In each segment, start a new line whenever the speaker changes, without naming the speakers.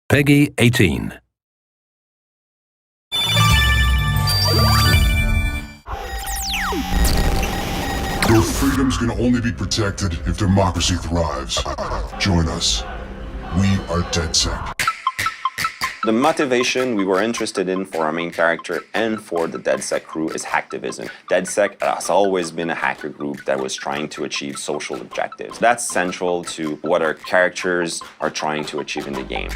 Peggy 18.
Your freedoms can only be protected if democracy thrives. Join us. We are DedSec.
The motivation we were interested in for our main character and for the DedSec crew is hacktivism. DedSec has always been a hacker group that was trying to achieve social objectives. That's central to what our characters are trying to achieve in the game.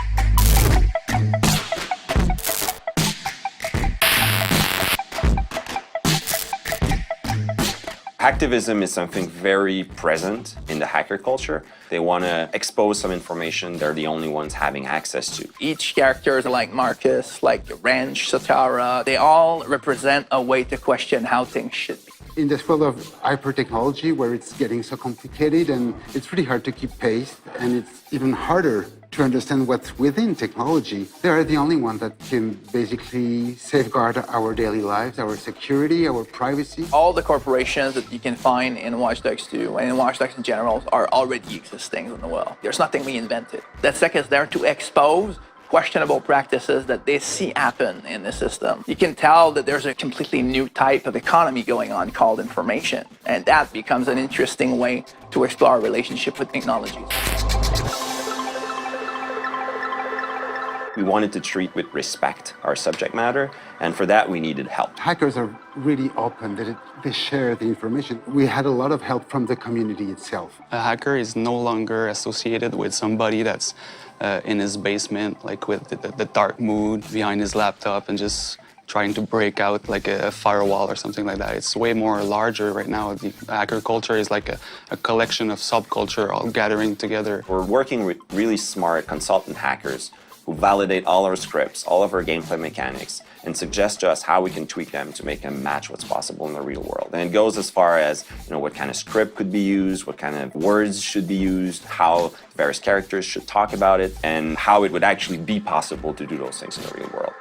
Hacktivism is something very present in the hacker culture. They want to expose some information they're the only ones having access to.
Each character, like Marcus, like Wrench, Satara, they all represent a way to question how things should be.
In this world of hyper-technology where it's getting so complicated and it's really hard to keep pace and it's even harder to understand what's within technology, they are the only ones that can basically safeguard our daily lives, our security, our privacy.
All the corporations that you can find in WachiDogs2 and in WachiDogs in general are already existing in the world. There's nothing we invented. DedSec is there to expose questionable practices that they see happen in the system. You can tell that there's a completely new type of economy going on called information, and that becomes an interesting way to explore our relationship with technology.
We wanted to treat with respect our subject matter, and for that we needed help.
Hackers are really open, they share the information. We had a lot of help from the community itself.
A hacker is no longer associated with somebody that's in his basement, like with the dark mood behind his laptop and just trying to break out like a firewall or something like that. It's way more larger right now. The hacker culture is like a collection of subculture all gathering together.
We're working with really smart consultant hackers who validate all our scripts, all of our gameplay mechanics, and suggest to us how we can tweak them to make them match what's possible in the real world. And it goes as far as, what kind of script could be used, what kind of words should be used, how various characters should talk about it, and how it would actually be possible to do those things in the real world.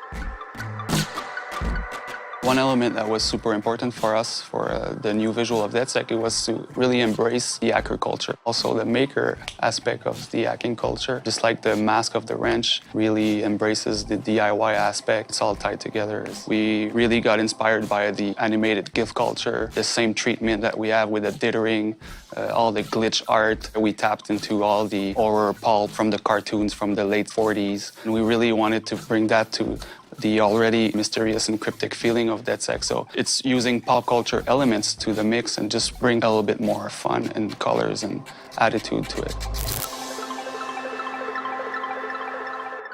One element that was super important for us for the new visual of DedSec, it was to really embrace the hacker culture. Also the maker aspect of the hacking culture, just like the Mask of the Wrench really embraces the DIY aspect. It's all tied together. We really got inspired by the animated GIF culture, the same treatment that we have with the dithering, all the glitch art. We tapped into all the horror pulp from the cartoons from the late 40s. And we really wanted to bring that to the already mysterious and cryptic feeling of DedSec. So it's using pop culture elements to the mix and just bring a little bit more fun and colors and attitude to it.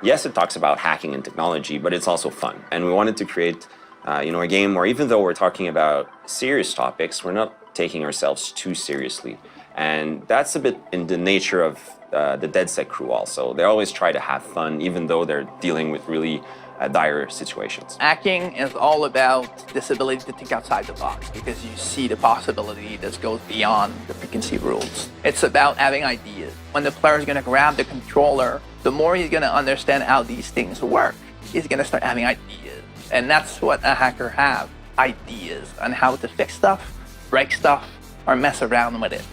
Yes, it talks about hacking and technology, but it's also fun. And we wanted to create a game where even though we're talking about serious topics, we're not taking ourselves too seriously. And that's a bit in the nature of the DedSec crew also. They always try to have fun, even though they're dealing with really dire situations.
Hacking is all about this ability to think outside the box because you see the possibility that goes beyond the preconceived rules. It's about having ideas. When the player is going to grab the controller, the more he's going to understand how these things work, he's going to start having ideas. And that's what a hacker has, ideas on how to fix stuff, break stuff, or mess around with it.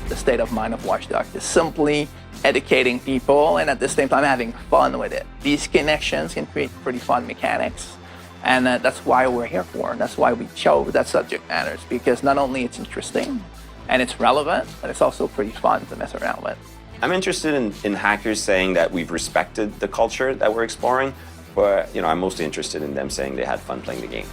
The state of mind of WachiDogs is simply educating people and at the same time having fun with it. These connections can create pretty fun mechanics, and that's why we're here for, and that's why we chose that subject matters, because not only it's interesting and it's relevant, but it's also pretty fun to mess around with.
I'm interested in hackers saying that we've respected the culture that we're exploring, but I'm mostly interested in them saying they had fun playing the game.